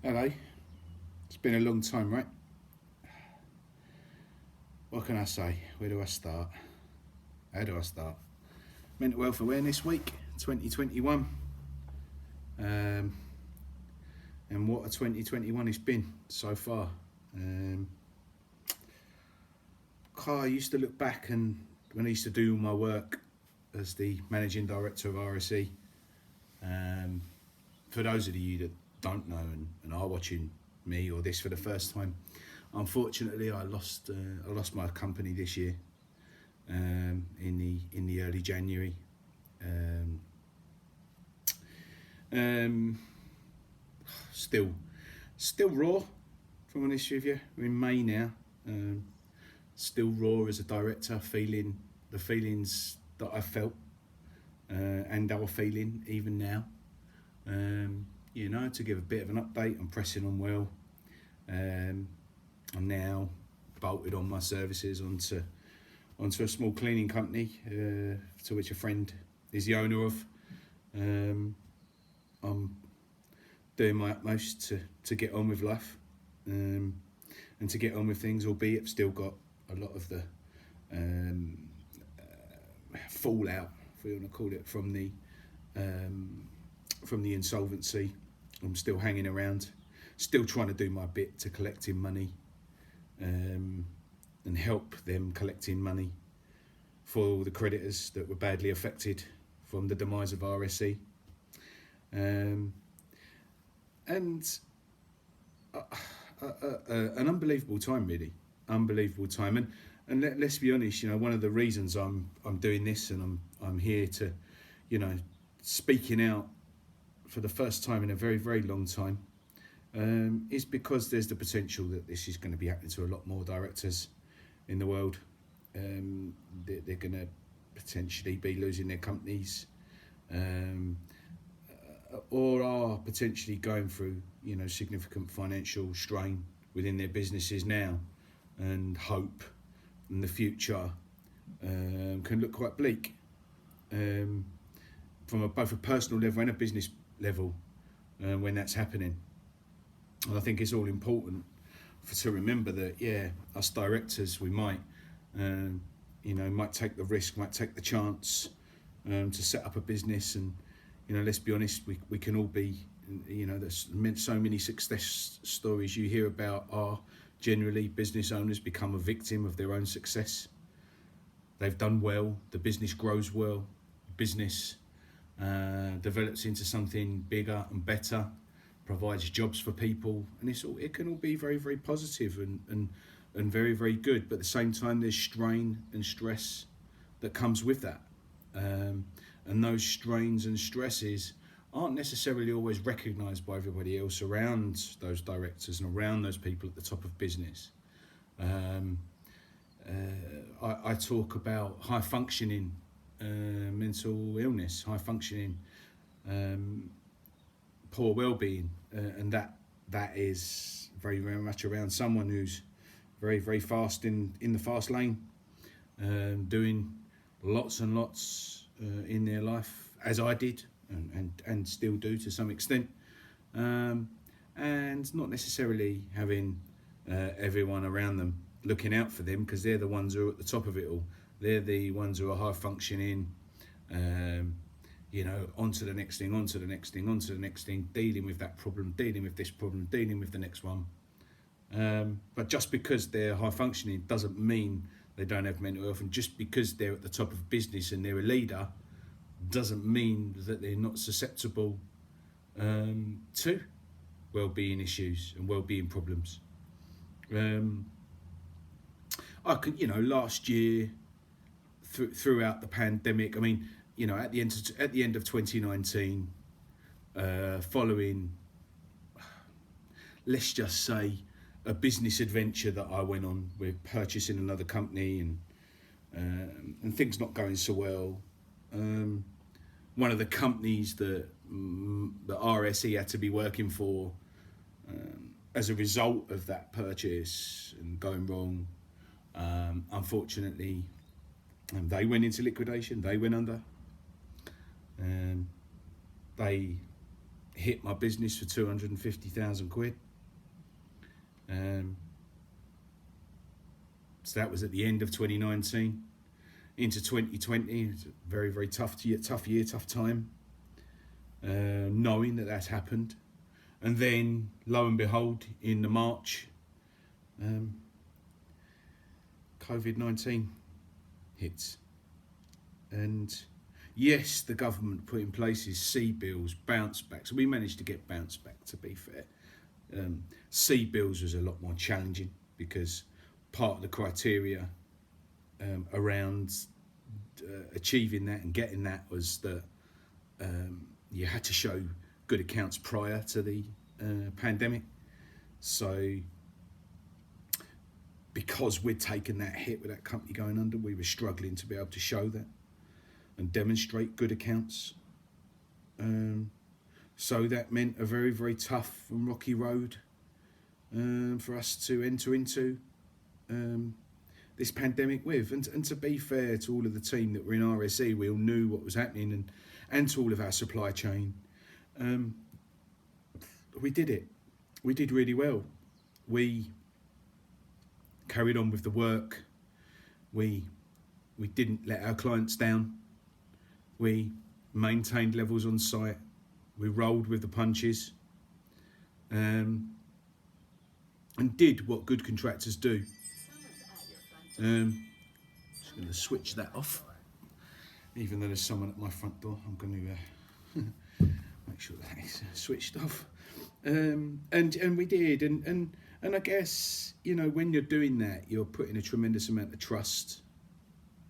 Hello. It's been a long time, right? What can I say? Where do I start? How do I start? Mental Health Awareness Week 2021. Um, and what a 2021 it's been so far. Um, I used to look back and when I used to do my work as the managing director of RSE, um, for those of you that don't know and are watching me or this for the first time, unfortunately I lost my company this year, in the early January. Um, um, still, still raw. If I'm honest with you, we're in May now. Um, Still raw as a director, feeling the feelings that I felt and are feeling even now. To give a bit of an update, I'm pressing on well. Um, I'm now bolted on my services onto a small cleaning company, to which a friend is the owner of. Um, I'm doing my utmost to get on with life, um, and to get on with things, albeit I've still got a lot of the um, fallout, if we want to call it, um, from the insolvency. I'm still hanging around, still trying to do my bit to collecting money, um, and help them collecting money for all the creditors that were badly affected from the demise of RSE. Um, and an unbelievable time, really, unbelievable time. And let's be honest, one of the reasons I'm doing this and I'm here to, you know, speaking out for the first time in a very very long time, is because there's the potential that this is going to be happening to a lot more directors in the world. They're going to potentially be losing their companies, um, or are potentially going through significant financial strain within their businesses now, and hope in the future can look quite bleak, um, from both a personal level and a business level, when that's happening. And I think it's all important to remember that, us directors, we might take the risk, might take the chance, to set up a business. And let's be honest, we can all be, there's so many success stories you hear about are generally business owners become a victim of their own success. They've done well, the business grows well, business develops into something bigger and better, provides jobs for people, and it can all be very very positive and very very good. But at the same time, there's strain and stress that comes with that, and those strains and stresses aren't necessarily always recognised by everybody else around those directors and around those people at the top of business. Um, I talk about high functioning mental illness, high functioning, poor well-being, and that is very very much around someone who's very very fast in the fast lane, doing lots and lots in their life, as I did and still do to some extent, um, and not necessarily having everyone around them looking out for them, because they're the ones who are at the top of it all. They're the ones who are high functioning, onto the next thing, onto the next thing, onto the next thing, dealing with that problem, dealing with this problem, dealing with the next one. But just because they're high functioning doesn't mean they don't have mental health, and just because they're at the top of business and they're a leader doesn't mean that they're not susceptible to well-being issues and well-being problems. Last year, throughout the pandemic, I mean, at the end of 2019, following, let's just say, a business adventure that I went on with purchasing another company, and things not going so well. One of the companies that the RSE had to be working for, as a result of that purchase and going wrong, unfortunately, they went into liquidation. They went under. They hit my business for 250,000 quid. So that was at the end of 2019. Into 2020, it was a very, very tough year, tough time, knowing that that's happened. And then, lo and behold, in the March, COVID-19 hits. And yes, the government put in place C-bills, bounce backs. We managed to get bounce back, to be fair. C-bills was a lot more challenging because part of the criteria around achieving that and getting that was that you had to show good accounts prior to the pandemic. So because we'd taken that hit with that company going under, we were struggling to be able to show that and demonstrate good accounts. So that meant a very, very tough and rocky road for us to enter into this pandemic with. And to be fair to all of the team that were in RSE, we all knew what was happening, and to all of our supply chain. We did it. We did really well. We carried on with the work. We didn't let our clients down. We maintained levels on site. We rolled with the punches, and did what good contractors do. Just going to switch that off. Even though there's someone at my front door, I'm going to make sure that is switched off. And we did, and I guess, you know, when you're doing that, you're putting a tremendous amount of trust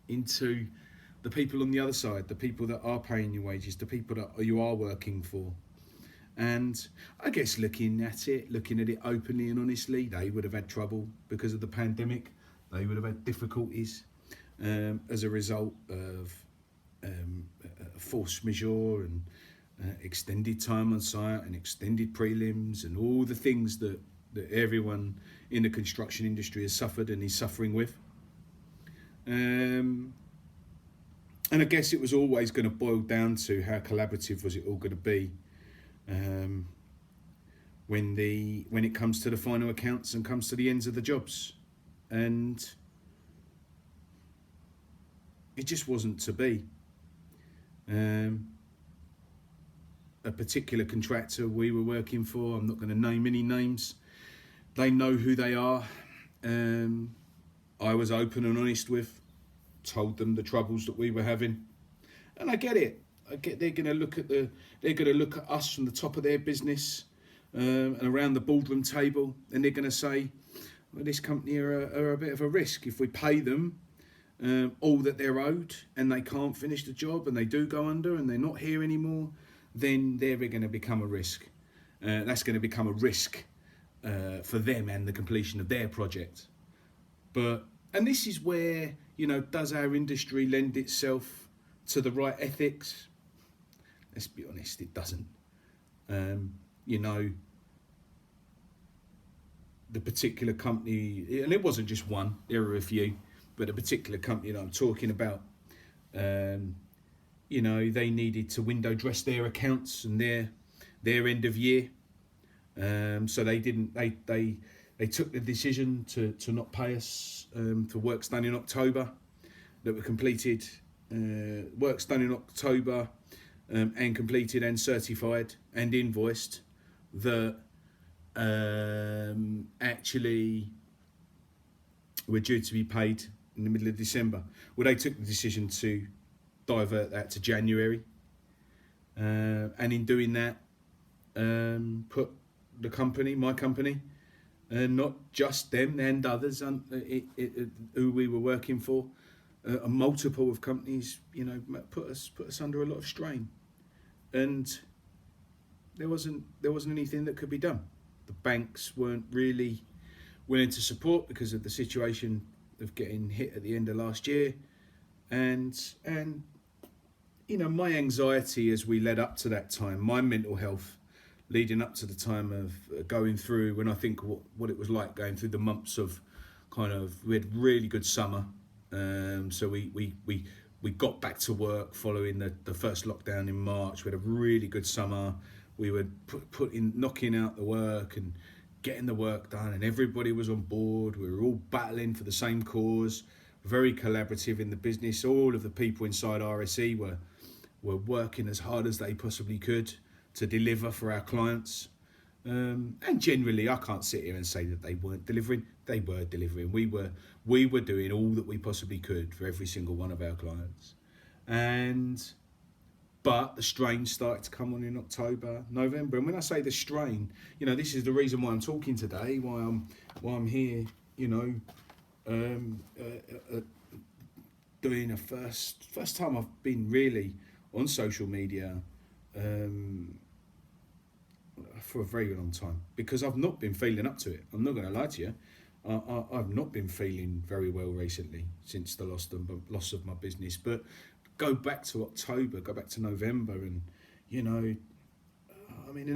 into the people on the other side, the people that are paying your wages, the people that you are working for. And I guess looking at it openly and honestly, they would have had trouble because of the pandemic. They would have had difficulties as a result of force majeure and extended time on site and extended prelims and all the things that everyone in the construction industry has suffered and is suffering with. And I guess it was always going to boil down to how collaborative was it all going to be when it comes to the final accounts and comes to the ends of the jobs. And it just wasn't to be. A particular contractor we were working for, I'm not going to name any names, they know who they are. I was open and honest with, told them the troubles that we were having, and I get it. They're going to look at us from the top of their business and around the boardroom table, and they're going to say, well, this company are a bit of a risk. If we pay them all that they're owed and they can't finish the job and they do go under and they're not here anymore, then they're going to become a risk. That's going to become a risk for them and the completion of their project. And this is where, you know, does our industry lend itself to the right ethics? Let's be honest, it doesn't. You know, the particular company, and it wasn't just one, there were a few, but a particular company that I'm talking about, you know, they needed to window dress their accounts and their end of year. So they took the decision to not pay us for works done in October that were completed, works done in October and completed and certified and invoiced that actually were due to be paid in the middle of December. Well, they took the decision to divert that to January, and in doing that, put the company, my company, not just them and others who we were working for, a multiple of companies, you know, put us under a lot of strain, and there wasn't anything that could be done. The banks weren't really willing to support because of the situation of getting hit at the end of last year, and you know, my anxiety as we led up to that time, my mental health leading up to the time of going through, when I think what it was like going through the months of kind of, we had really good summer, so we got back to work following the first lockdown in March. We had a really good summer we were knocking out the work and getting the work done, and everybody was on board. We were all battling for the same cause, very collaborative in the business. All of the people inside RSE were working as hard as they possibly could to deliver for our clients. And generally, I can't sit here and say that they weren't delivering. They were delivering. We were doing all that we possibly could for every single one of our clients. But the strain started to come on in October, November. And when I say the strain, this is the reason why I'm talking today, why I'm here, doing a first time I've been really on social media for a very long time, because I've not been feeling up to it. I'm not going to lie to you. I've not been feeling very well recently since the loss of my business. But go back to October, go back to November, and an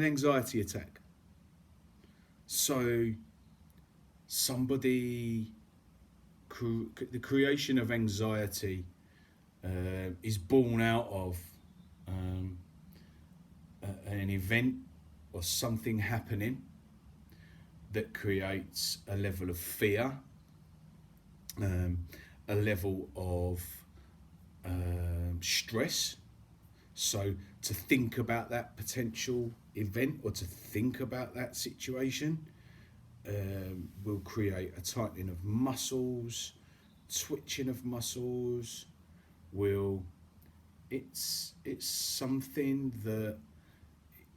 anxiety attack. So the creation of anxiety is born out of an event or something happening that creates a level of fear, a level of stress. So to think about that potential event or to think about that situation will create a tightening of muscles, twitching of muscles. It's something that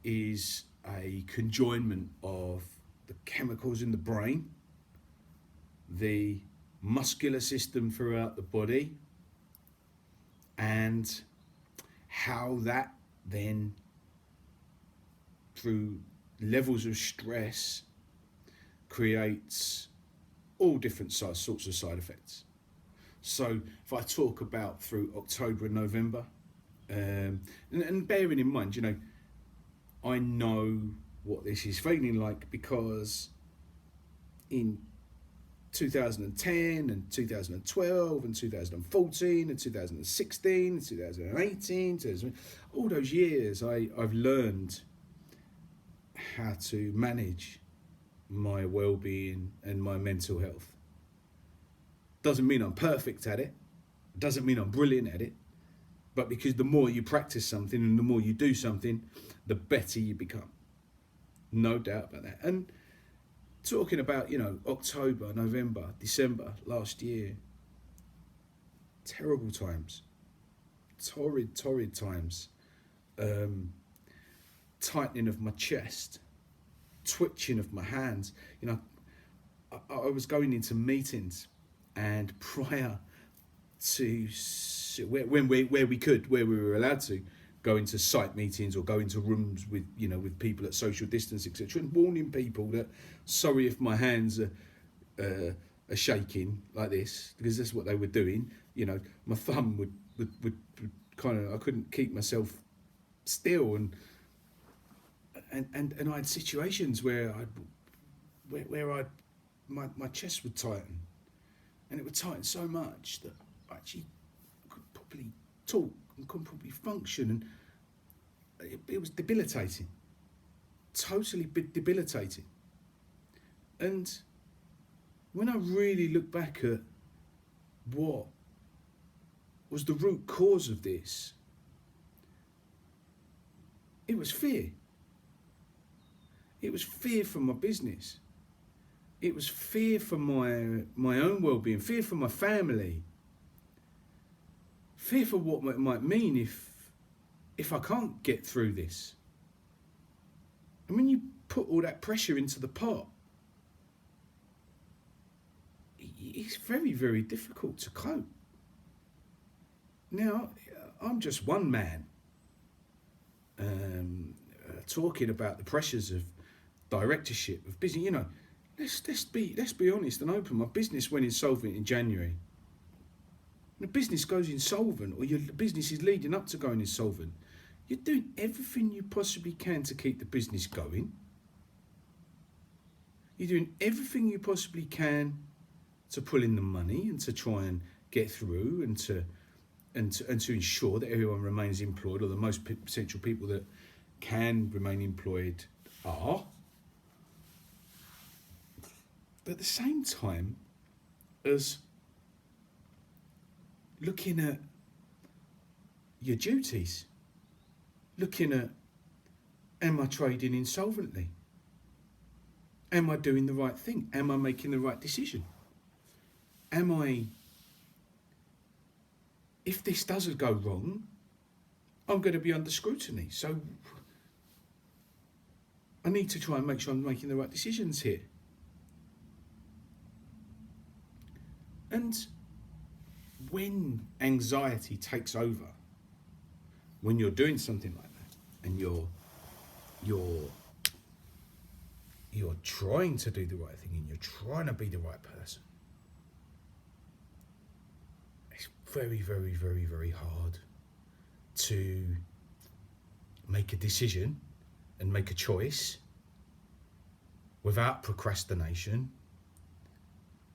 is a conjoinment of the chemicals in the brain, the muscular system throughout the body, and how that then, through levels of stress, creates all different sorts of side effects. So if I talk about through October and November, and bearing in mind, I know what this is feeling like, because in 2010 and 2012 and 2014 and 2016 and 2018, all those years I've learned how to manage my well-being and my mental health. Doesn't mean I'm perfect at it, doesn't mean I'm brilliant at it, but because the more you practice something and the more you do something, the better you become. No doubt about that. And talking about, October, November, December last year, terrible times, torrid times, tightening of my chest, twitching of my hands. I was going into meetings, and prior to where we were allowed to go into site meetings or go into rooms with people at social distance, etc., and warning people that, sorry if my hands are shaking like this, because that's what they were doing. My thumb would kind of, I couldn't keep myself still, and I had situations where my chest would tighten, and it would tighten so much that I actually couldn't properly talk and couldn't properly function, and it was debilitating, totally debilitating. And when I really look back at what was the root cause of this, it was fear. It was fear for my business. It was fear for my own well-being, fear for my family, fear for what it might mean if I can't get through this. And when you put all that pressure into the pot, it's very, very difficult to cope. Now, I'm just one man talking about the pressures of directorship, of business. Let's be honest and open. My business went insolvent in January. When a business goes insolvent, or your business is leading up to going insolvent, you're doing everything you possibly can to keep the business going. You're doing everything you possibly can to pull in the money and to try and get through, and to ensure that everyone remains employed, or the most potential people that can remain employed are. But at the same time as looking at your duties, looking at, am I trading insolvently? Am I doing the right thing? Am I making the right decision? If this doesn't go wrong, I'm going to be under scrutiny. So I need to try and make sure I'm making the right decisions here. And when anxiety takes over, when you're doing something like that, and you're trying to do the right thing and you're trying to be the right person, it's very, very, very, very hard to make a decision and make a choice without procrastination,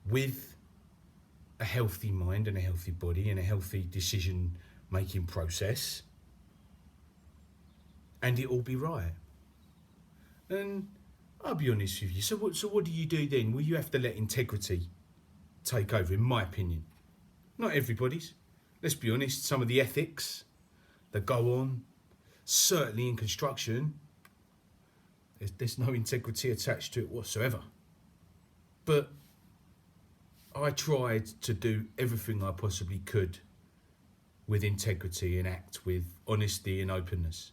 with a healthy mind and a healthy body and a healthy decision making process, and it will be right. And I'll be honest with you, so what do you do then? Well, you have to let integrity take over, in my opinion. Not everybody's. Let's be honest, some of the ethics that go on, certainly in construction, there's no integrity attached to it whatsoever. But I tried to do everything I possibly could with integrity and act with honesty and openness.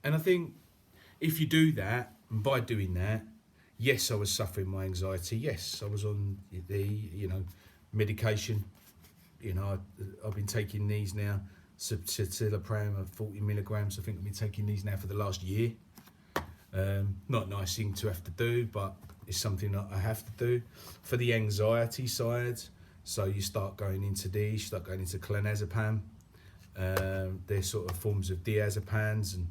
And I think if you do that, and by doing that, yes, I was suffering my anxiety. Yes, I was on the, medication. I've been taking these now, citalopram of 40 milligrams. I think I've been taking these now for the last year. Not a nice thing to have to do, but it's something that I have to do for the anxiety side. So you start going into these, you start going into clonazepam. They're sort of forms of diazepams and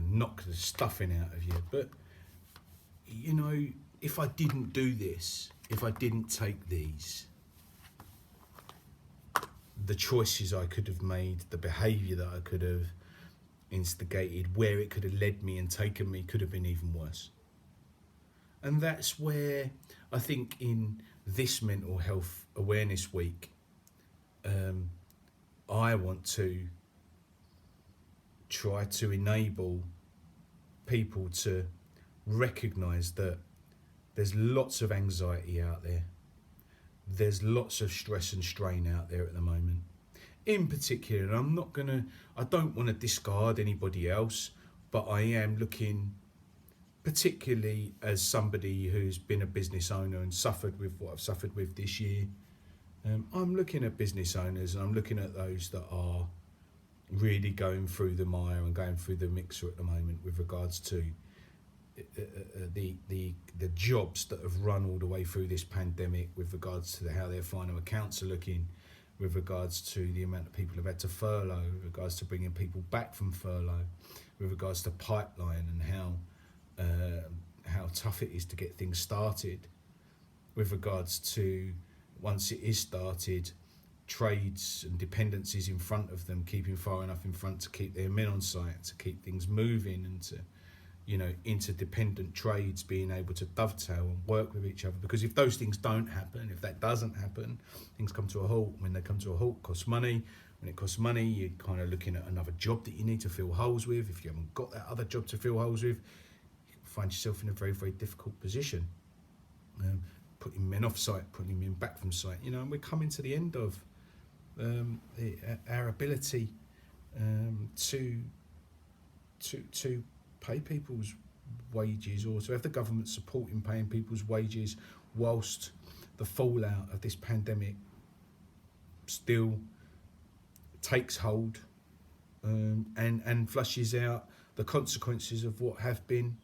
knock the stuffing out of you. But if I didn't do this, if I didn't take these, the choices I could have made, the behaviour that I could have instigated, where it could have led me and taken me, could have been even worse. And that's where I think in this Mental Health Awareness Week, I want to try to enable people to recognise that there's lots of anxiety out there. There's lots of stress and strain out there at the moment. In particular, I don't want to discard anybody else, but I am looking, particularly as somebody who's been a business owner and suffered with what I've suffered with this year. I'm looking at business owners, and I'm looking at those that are really going through the mire and going through the mixer at the moment with regards to the jobs that have run all the way through this pandemic, with regards to how their final accounts are looking, with regards to the amount of people who've had to furlough, with regards to bringing people back from furlough, with regards to pipeline and how tough it is to get things started, with regards to, once it is started, trades and dependencies in front of them, keeping far enough in front to keep their men on site, to keep things moving, and to, interdependent trades being able to dovetail and work with each other. Because if those things don't happen, if that doesn't happen, things come to a halt. When they come to a halt, it costs money. When it costs money, you're kind of looking at another job that you need to fill holes with. If you haven't got that other job to fill holes with, you find yourself in a very, very difficult position. Putting men off site, putting men back from site, and we're coming to the end of our ability to pay people's wages, or to have the government supporting paying people's wages whilst the fallout of this pandemic still takes hold and flushes out the consequences of what have been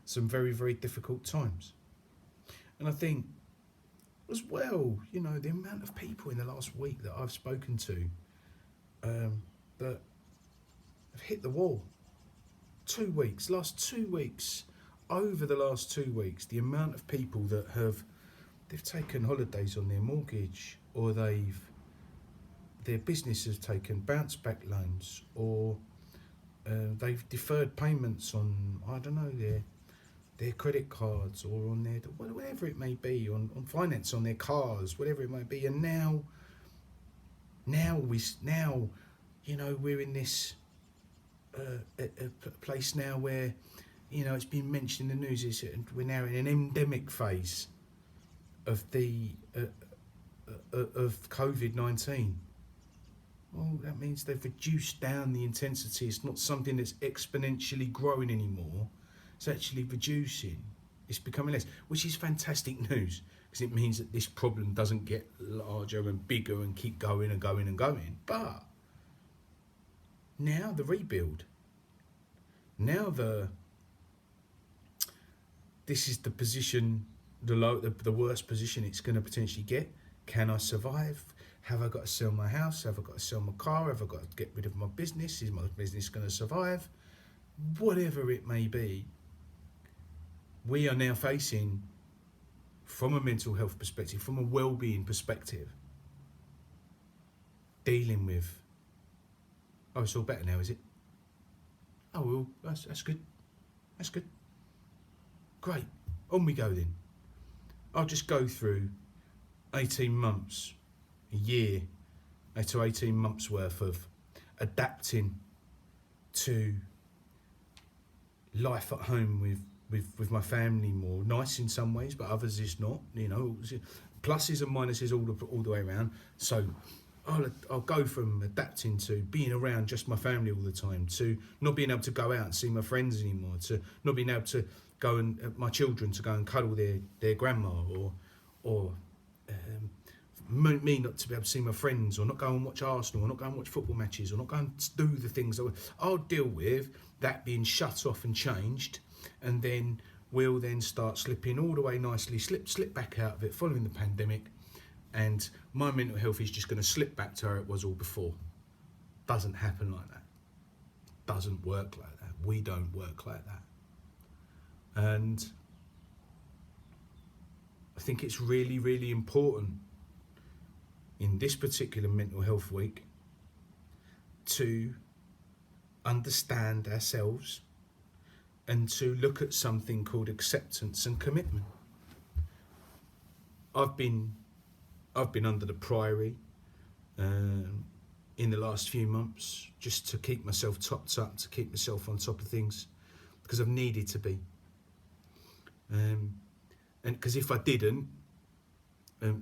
some very, very difficult times. And I think as well, the amount of people in the last week that I've spoken to that have hit the wall. 2 weeks, over the last 2 weeks, the amount of people that they've taken holidays on their mortgage, or they've their business has taken bounce back loans, or they've deferred payments on, I don't know, their credit cards, or on their, whatever it may be, on finance on their cars, whatever it might be. And now we're in this a place now where, it's been mentioned in the news, is we're now in an endemic phase of the of COVID-19. Well, that means they've reduced down the intensity. It's not something that's exponentially growing anymore. It's actually reducing. It's becoming less, which is fantastic news, because it means that this problem doesn't get larger and bigger and keep going and going and going. But now the rebuild. Now this is the position, the worst position it's going to potentially get. Can I survive? Have I got to sell my house? Have I got to sell my car? Have I got to get rid of my business? Is my business going to survive? Whatever it may be, we are now facing, from a mental health perspective, from a well-being perspective, dealing with, oh, it's all better now, is it? Oh, well, that's good. That's good. Great. On we go then. I'll just go through 18 months, a year, to 18 months worth of adapting to life at home with my family. More nice in some ways, but others is not. Pluses and minuses all the way around. So I'll go from adapting to being around just my family all the time, to not being able to go out and see my friends anymore, to not being able to go and my children to go and cuddle their grandma, or me not to be able to see my friends, or not go and watch Arsenal, or not go and watch football matches, or not go and do the things that I'll deal with, that being shut off and changed. And then we'll then start slipping all the way nicely, slip back out of it following the pandemic, and my mental health is just going to slip back to how it was all before. Doesn't happen like that. Doesn't work like that. We don't work like that. And I think it's really, really important in this particular mental health week to understand ourselves and to look at something called acceptance and commitment. I've been under the priory in the last few months, just to keep myself topped up, to keep myself on top of things, because I've needed to be. And because if I didn't,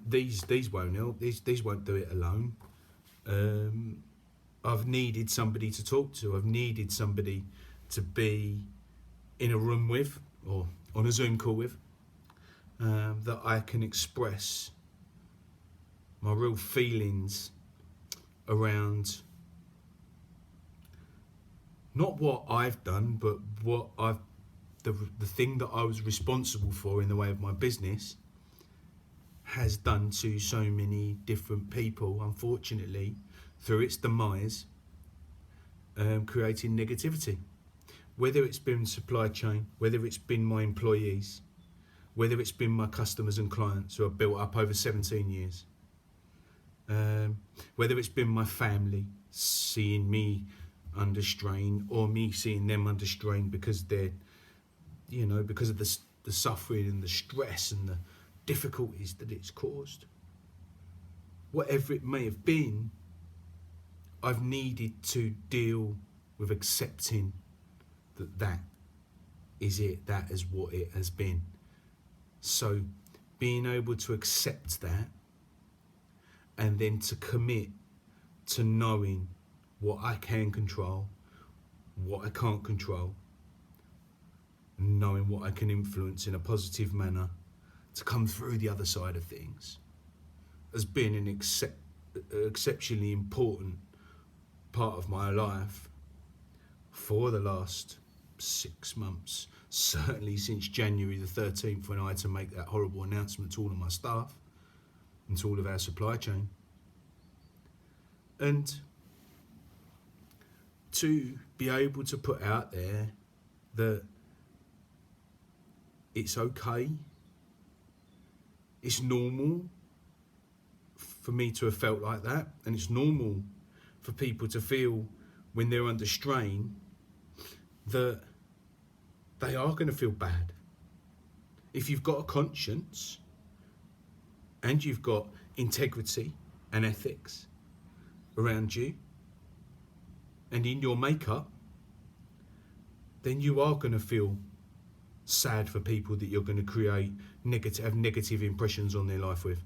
these won't help. These won't do it alone. I've needed somebody to talk to. I've needed somebody to be in a room with, or on a Zoom call with, that I can express my real feelings around not what I've done, but what the thing that I was responsible for in the way of my business has done to so many different people, unfortunately, through its demise, creating negativity. Whether it's been supply chain, whether it's been my employees, whether it's been my customers and clients who are built up over 17 years, whether it's been my family seeing me under strain, or me seeing them under strain because they're, because of the suffering and the stress and the difficulties that it's caused. Whatever it may have been, I've needed to deal with accepting that is it, that is what it has been. So being able to accept that, and then to commit to knowing what I can control, what I can't control, and knowing what I can influence in a positive manner to come through the other side of things, has been an exceptionally important part of my life for the last 6 months, certainly since January the 13th, when I had to make that horrible announcement to all of my staff and to all of our supply chain. And to be able to put out there that it's okay, it's normal for me to have felt like that, and it's normal for people to feel when they're under strain that they are going to feel bad. If you've got a conscience and you've got integrity and ethics around you and in your makeup, then you are going to feel sad for people that you're going to create negative impressions on their life with.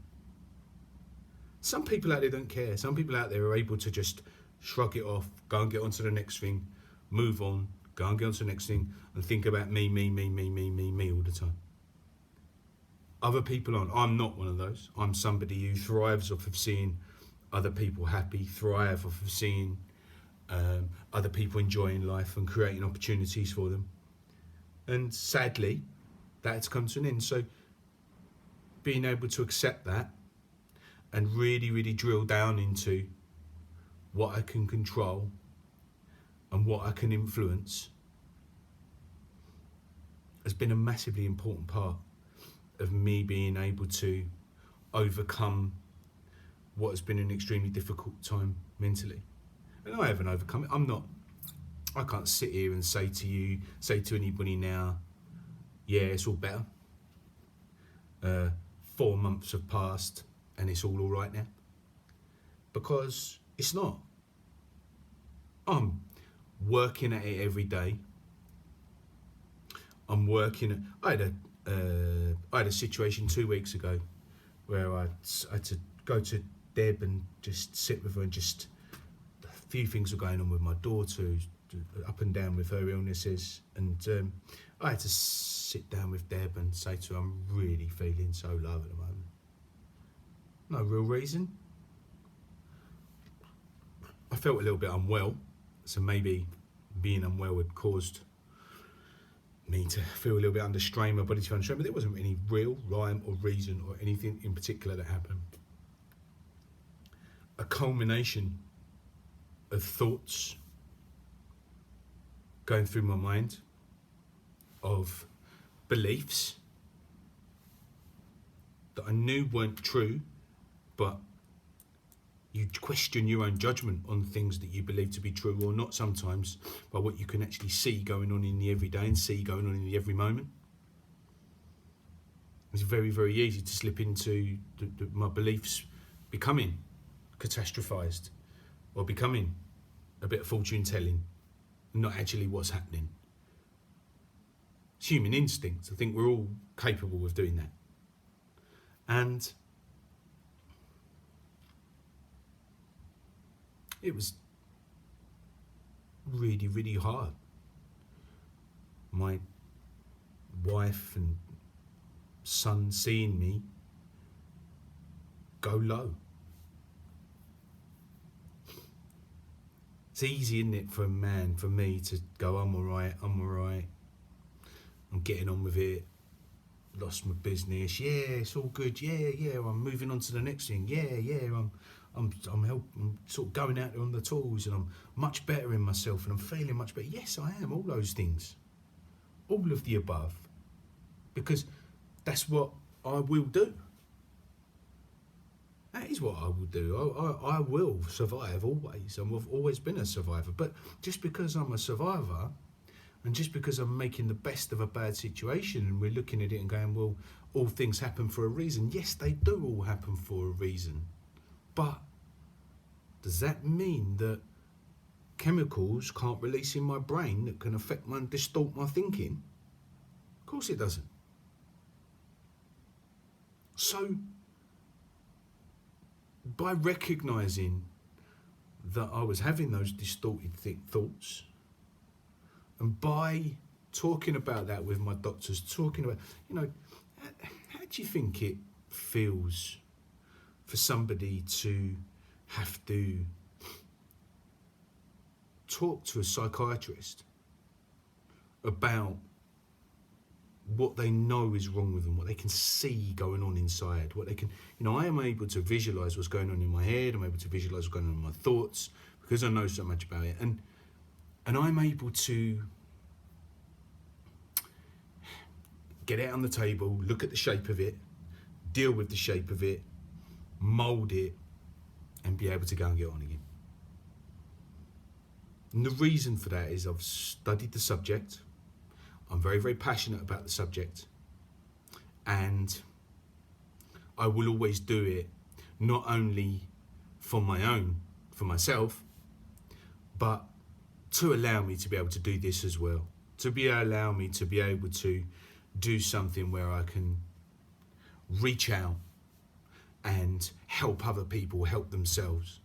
Some people out there don't care. Some people out there are able to just shrug it off, go and get on to the next thing, move on, go and get on to the next thing, and think about me all the time. Other people aren't. I'm not one of those. I'm somebody who thrives off of seeing other people happy, thrive off of seeing other people enjoying life and creating opportunities for them. And sadly, that's come to an end. So being able to accept that and really, really drill down into what I can control and what I can influence has been a massively important part of me being able to overcome what has been an extremely difficult time mentally. And I haven't overcome it. I can't sit here and say to anybody now, yeah, it's all better. 4 months have passed and it's all right now. Because it's not. I'm working at it every day. I had a situation 2 weeks ago where I had to go to Deb and just sit with her, and just a few things were going on with my daughter, who's up and down with her illnesses, and I had to sit down with Deb and say to her, I'm really feeling so low at the moment. No real reason. I felt a little bit unwell, so maybe being unwell had caused me to feel a little bit under strain, my body to feel under strain, but there wasn't any real rhyme or reason or anything in particular that happened. A culmination of thoughts going through my mind, of beliefs that I knew weren't true, but you question your own judgment on things that you believe to be true or not sometimes by what you can actually see going on in the everyday and see going on in the every moment. It's very, very easy to slip into my beliefs becoming catastrophised or becoming a bit of fortune telling, not actually what's happening. It's human instinct. I think we're all capable of doing that. And it was really, really hard. My wife and son seeing me go low. It's easy, isn't it, for a man, for me, to go, I'm all right, I'm getting on with it, lost my business, yeah, it's all good, yeah, I'm moving on to the next thing, yeah, I'm sort of going out there on the tools, and I'm much better in myself, and I'm feeling much better. Yes, I am, all those things, all of the above, because that's what I will do. That is what I will do. I will survive always. I've always been a survivor. But just because I'm a survivor, and just because I'm making the best of a bad situation, and we're looking at it and going, well, all things happen for a reason. Yes, they do all happen for a reason. But does that mean that chemicals can't release in my brain that can affect and distort my thinking? Of course it doesn't. So, by recognising that I was having those distorted thoughts, and by talking about that with my doctors, talking about, how do you think it feels for somebody to have to talk to a psychiatrist about what they know is wrong with them, what they can see going on inside, what they can, I am able to visualise what's going on in my head, I'm able to visualise what's going on in my thoughts, because I know so much about it, and I'm able to get it on the table, look at the shape of it, deal with the shape of it, mould it, and be able to go and get on again. And the reason for that is I've studied the subject. I'm very, very passionate about the subject. And I will always do it not only for myself, but to allow me to be able to do this as well. Allow me to be able to do something where I can reach out and help other people help themselves.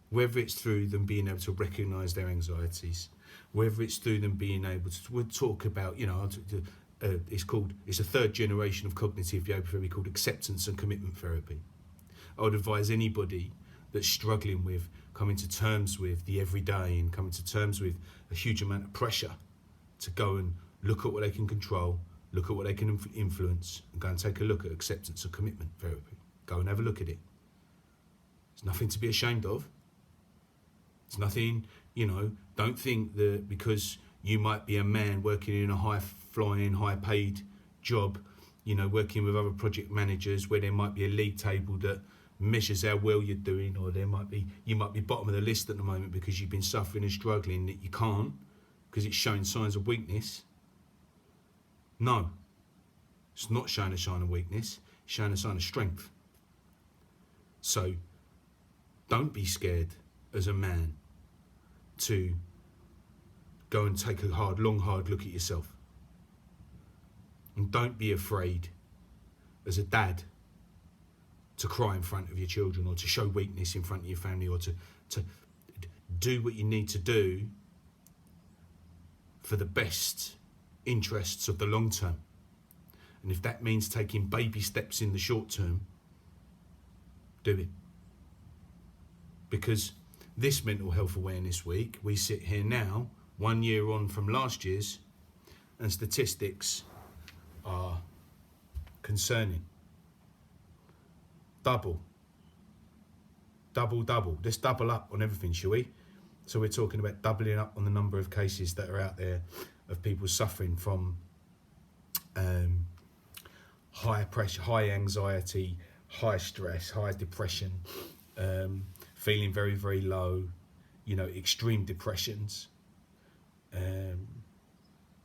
Whether it's through them being able to recognise their anxieties, whether it's through them being able to, we'll talk about, it's a third generation of cognitive behaviour therapy called acceptance and commitment therapy. I would advise anybody that's struggling with coming to terms with the everyday and coming to terms with a huge amount of pressure to go and look at what they can control, look at what they can influence, and go and take a look at acceptance and commitment therapy. Go and have a look at it. There's nothing to be ashamed of. It's nothing, don't think that because you might be a man working in a high-flying, high-paid job, working with other project managers where there might be a league table that measures how well you're doing, or you might be bottom of the list at the moment because you've been suffering and struggling, that you can't because it's showing signs of weakness. No, it's not showing a sign of weakness, it's showing a sign of strength. So don't be scared as a man to go and take a hard look at yourself. And don't be afraid as a dad to cry in front of your children, or to show weakness in front of your family, or to do what you need to do for the best interests of the long term. And if that means taking baby steps in the short term, do it. Because this Mental Health Awareness Week, we sit here now, 1 year on from last year's, and statistics are concerning. Double. Let's double up on everything, shall we? So we're talking about doubling up on the number of cases that are out there of people suffering from high pressure, high anxiety, high stress, high depression, feeling very, very low, extreme depressions,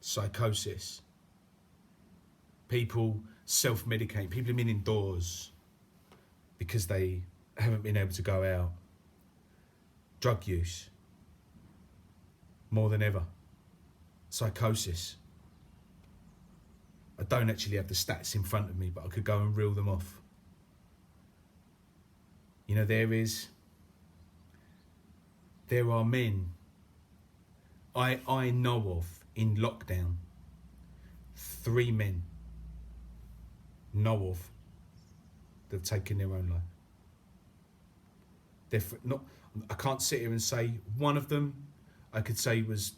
psychosis, people self-medicating, people have been indoors because they haven't been able to go out, drug use, more than ever, psychosis. I don't actually have the stats in front of me, but I could go and reel them off. There are men I know of in lockdown, 3 men know of that have taken their own life. I can't sit here and say one of them I could say was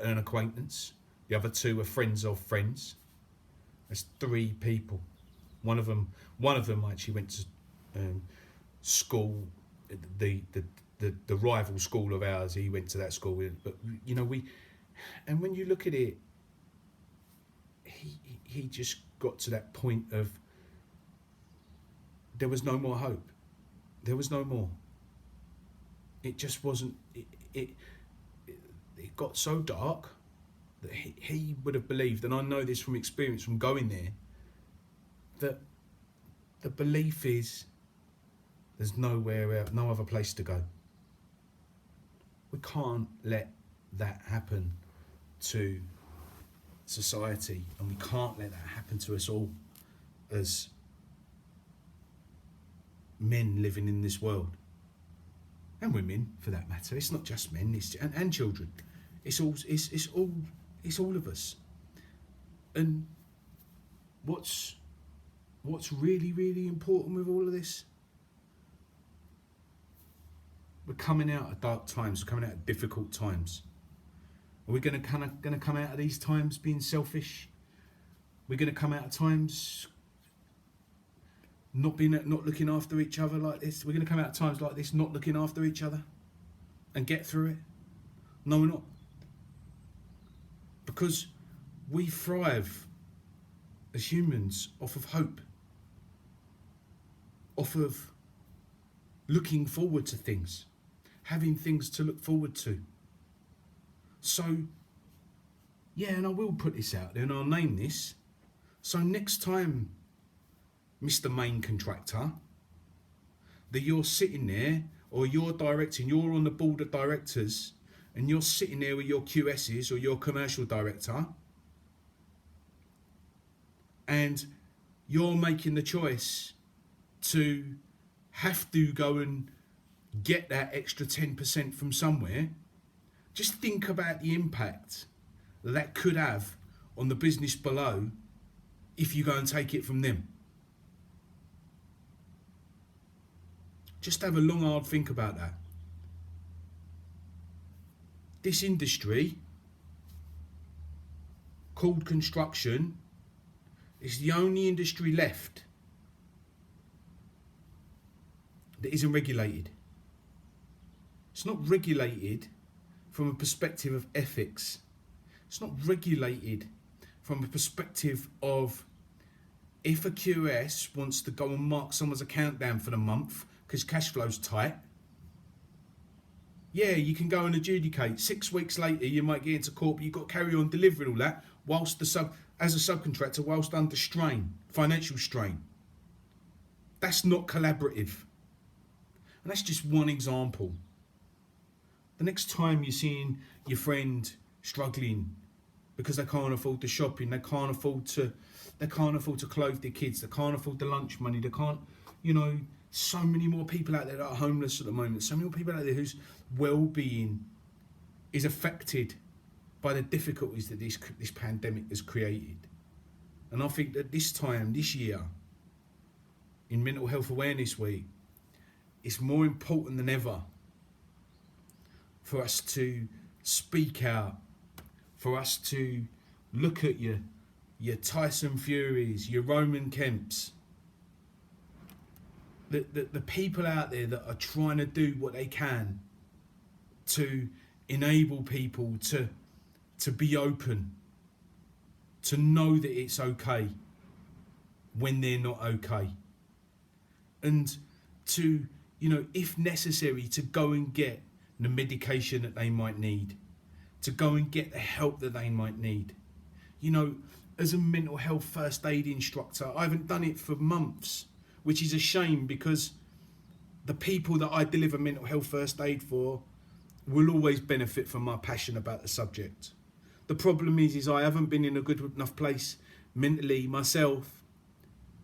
an acquaintance. The other 2 are friends of friends. That's 3 people. One of them actually went to school, the rival school of ours. He went to that school, but and when you look at it, he just got to that point of there was no more hope. There was no more. It just wasn't. It got so dark that he would have believed, and I know this from experience from going there, that the belief is there's nowhere else, no other place to go. We can't let that happen to society, and we can't let that happen to us all as men living in this world, and women for that matter. It's not just men, and children. It's all of us. And what's really, really important with all of this? We're coming out of dark times. We're coming out of difficult times. Are we going to come out of these times being selfish? We're going to come out of times not looking after each other like this. We're going to come out of times like this not looking after each other and get through it. No, we're not. Because we thrive as humans off of hope. off of looking forward to things, having things to look forward to. So, yeah, and I will put this out there and I'll name this. So next time, Mr. Main Contractor, that you're sitting there, or you're directing, you're on the board of directors, and you're sitting there with your QSs or your commercial director, and you're making the choice to have to go and get that extra 10% from somewhere, just think about the impact that could have on the business below if you go and take it from them. Just have a long, hard think about that. This industry, called construction, is the only industry left that isn't regulated. It's not regulated from a perspective of ethics. It's not regulated from a perspective of, if a QS wants to go and mark someone's account down for the month because cash flow's tight, yeah, you can go and adjudicate. 6 weeks later, you might get into court, but you've got to carry on delivering all that whilst as a subcontractor, whilst under strain, financial strain. That's not collaborative. And that's just one example. The next time you're seeing your friend struggling because they can't afford the shopping, they can't afford to clothe their kids, they can't afford the lunch money, they can't, so many more people out there that are homeless at the moment, so many more people out there whose well-being is affected by the difficulties that this pandemic has created. And I think that this year, in Mental Health Awareness Week, it's more important than ever for us to speak out, for us to look at your Tyson Furies, your Roman Kemps, the people out there that are trying to do what they can to enable people to be open, to know that it's okay when they're not okay, and to, if necessary, to go and get the medication that they might need, to go and get the help that they might need. As a mental health first aid instructor, I haven't done it for months, which is a shame, because the people that I deliver mental health first aid for will always benefit from my passion about the subject. The problem is I haven't been in a good enough place mentally myself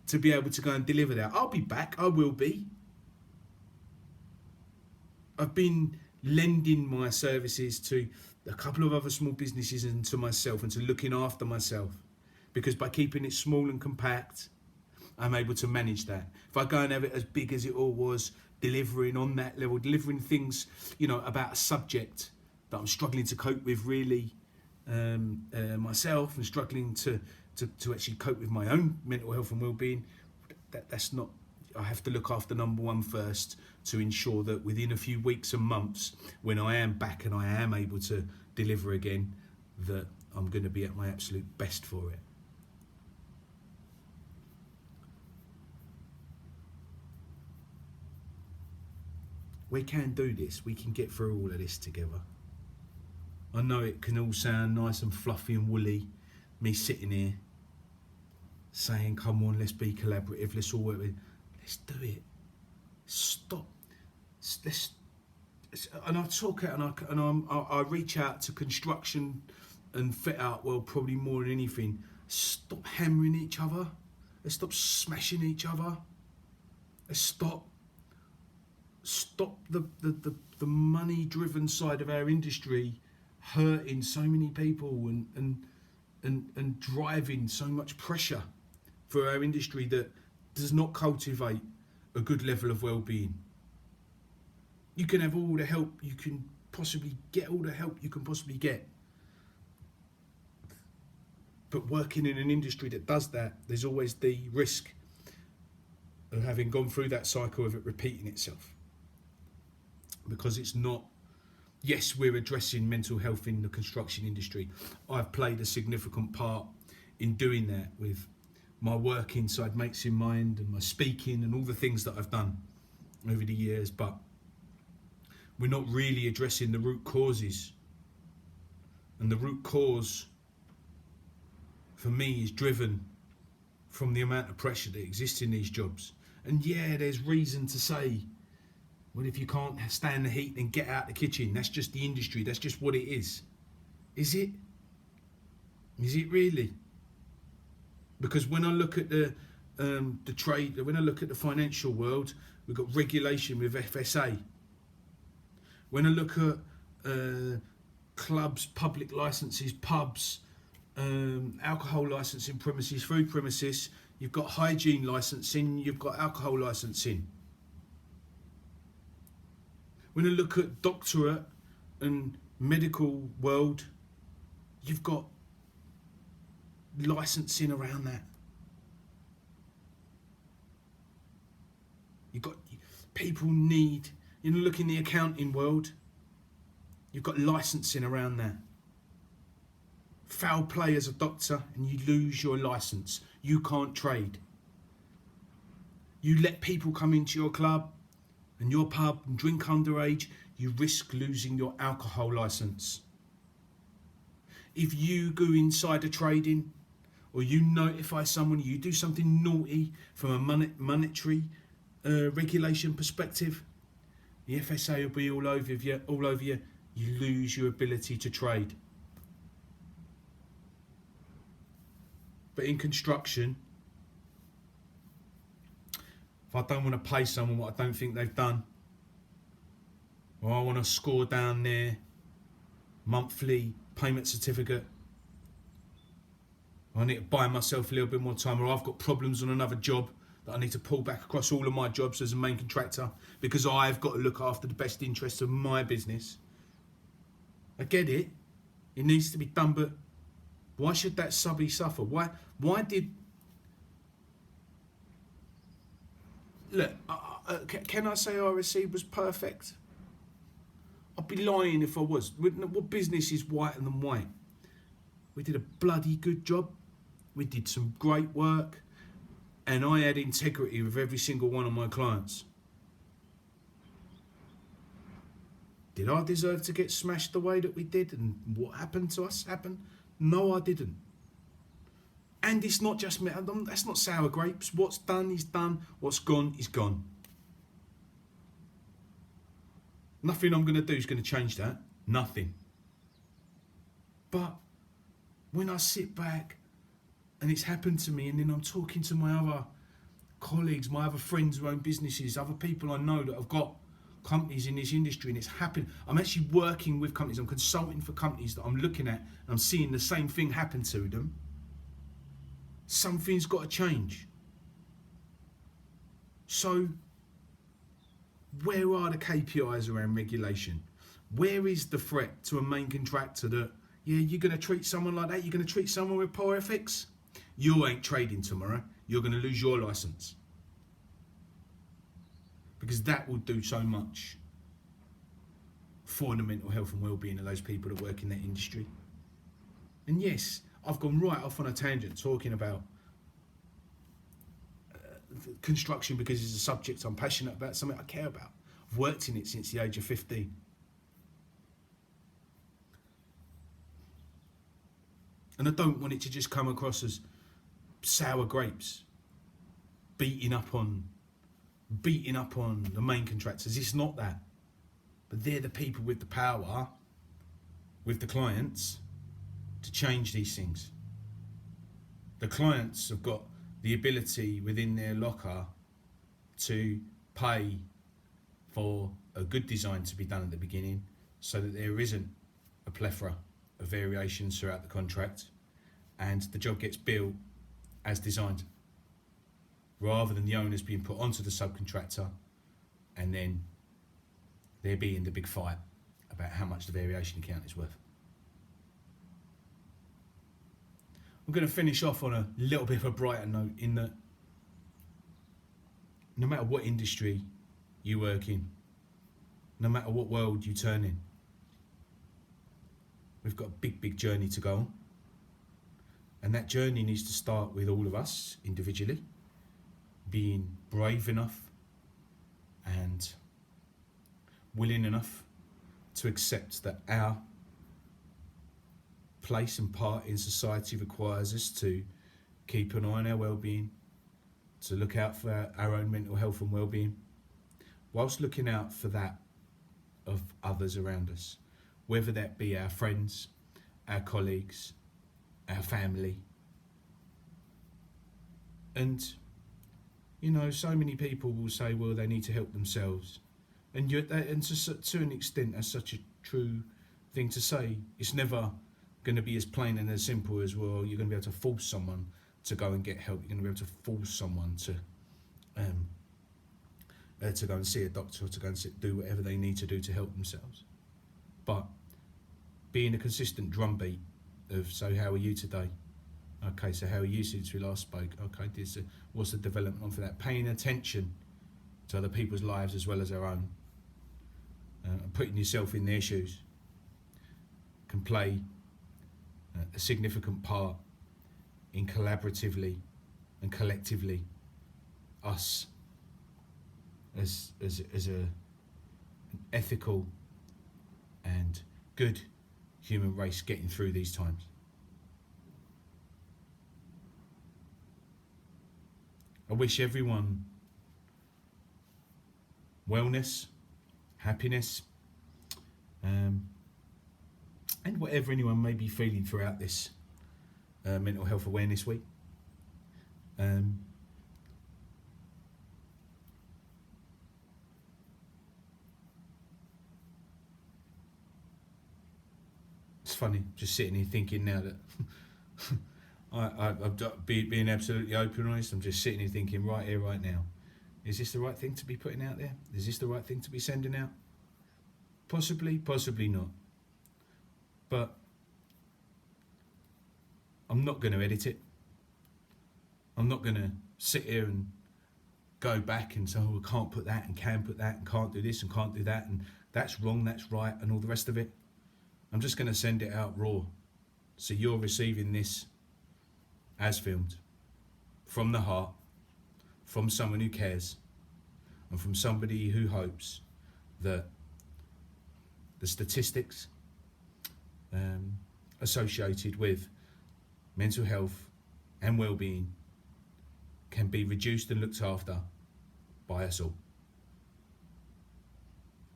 to be able to go and deliver that. I'll be back, I will be. I've been lending my services to a couple of other small businesses and to myself, and to looking after myself, because by keeping it small and compact, I'm able to manage that. If I go and have it as big as it all was, delivering on that level, delivering things, about a subject that I'm struggling to cope with really myself, and struggling to actually cope with my own mental health and well-being, that's not, I have to look after number one first, to ensure that within a few weeks and months, when I am back and I am able to deliver again, that I'm going to be at my absolute best for it. We can do this. We can get through all of this together. I know it can all sound nice and fluffy and woolly, me sitting here saying, come on, let's be collaborative, let's all work with, let's do it. Stop. And I talk out, and I reach out to construction and fit out world probably more than anything. Stop hammering each other. Let's stop smashing each other. Let's stop the money-driven side of our industry hurting so many people and driving so much pressure for our industry that does not cultivate a good level of well-being. You can have all the help you can possibly get, all the help you can possibly get, but working in an industry that does that, there's always the risk of having gone through that cycle of it repeating itself. Because it's not, yes, we're addressing mental health in the construction industry. I've played a significant part in doing that with my work inside Mates in Mind and my speaking and all the things that I've done over the years, but we're not really addressing the root causes. And the root cause for me is driven from the amount of pressure that exists in these jobs. And yeah, there's reason to say, well, if you can't stand the heat, then get out the kitchen. That's just the industry. That's just what it is. Is it? Is it really? Because when I look at the trade, when I look at the financial world, we've got regulation with FSA. When I look at clubs, public licences, pubs, alcohol licensing premises, food premises, you've got hygiene licensing, you've got alcohol licensing. When I look at doctorate and medical world, you've got licensing around that. You've got people need, look in the accounting world, you've got licensing around that. Foul play as a doctor and you lose your license. You can't trade. You let people come into your club and your pub and drink underage, you risk losing your alcohol license. If you go insider trading or you notify someone, you do something naughty from a monetary regulation perspective, the FSA will be all over you. You lose your ability to trade. But in construction, if I don't want to pay someone what I don't think they've done, or I want to score down their monthly payment certificate, I need to buy myself a little bit more time, or I've got problems on another job that I need to pull back across all of my jobs as a main contractor because I've got to look after the best interests of my business. I get it. It needs to be done, but why should that subby suffer? Why did... Look, can I say RSC was perfect? I'd be lying if I was. What business is whiter than white? We did a bloody good job. We did some great work. And I had integrity with every single one of my clients. Did I deserve to get smashed the way that we did? And what happened to us happened? No, I didn't. And it's not just me. That's not sour grapes. What's done is done. What's gone is gone. Nothing I'm going to do is going to change that. Nothing. But when I sit back and it's happened to me, and then I'm talking to my other colleagues, my other friends who own businesses, other people I know that have got companies in this industry, and it's happened. I'm actually working with companies. I'm consulting for companies that I'm looking at, and I'm seeing the same thing happen to them. Something's got to change. So, where are the KPIs around regulation? Where is the threat to a main contractor that, yeah, you're going to treat someone like that? You're going to treat someone with poor ethics? You ain't trading tomorrow. You're going to lose your license. Because that will do so much for the mental health and well-being of those people that work in that industry. And yes, I've gone right off on a tangent talking about construction because it's a subject I'm passionate about, something I care about. I've worked in it since the age of 15. And I don't want it to just come across as sour grapes, beating up on the main contractors. It's not that. But they're the people with the power, with the clients, to change these things. The clients have got the ability within their locker to pay for a good design to be done at the beginning so that there isn't a plethora of variations throughout the contract and the job gets built as designed, rather than the owners being put onto the subcontractor and then there being the big fight about how much the variation account is worth. I'm going to finish off on a little bit of a brighter note in that no matter what industry you work in, no matter what world you turn in, we've got a big, big journey to go on. And that journey needs to start with all of us individually, being brave enough and willing enough to accept that our place and part in society requires us to keep an eye on our well-being, to look out for our own mental health and well-being, whilst looking out for that of others around us, whether that be our friends, our colleagues, our family. And you know, so many people will say, well, they need to help themselves, and to an extent that's such a true thing to say. It's never going to be as plain and as simple as, well, you're going to be able to force someone to go and get help. You're going to be able to force someone to go and see a doctor, or to go and do whatever they need to do to help themselves. But being a consistent drumbeat of, so how are you today? Okay, so how are you since we last spoke? Okay, what's the development on for that? Paying attention to other people's lives as well as our own, and putting yourself in their shoes can play a significant part in collaboratively and collectively us as an ethical and good human race getting through these times. I wish everyone wellness, happiness, and whatever anyone may be feeling throughout this Mental Health Awareness Week. It's funny, just sitting here thinking now that I'm being absolutely open and honest. I'm just sitting here thinking, right here, right now, is this the right thing to be putting out there? Is this the right thing to be sending out? Possibly, possibly not. But I'm not going to edit it. I'm not going to sit here and go back and say, oh, I can't put that and can put that and can't do this and can't do that and that's wrong, that's right, and all the rest of it. I'm just going to send it out raw. So you're receiving this as filmed, from the heart, from someone who cares, and from somebody who hopes that the statistics associated with mental health and well-being can be reduced and looked after by us all.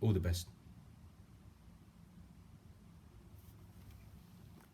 All the best.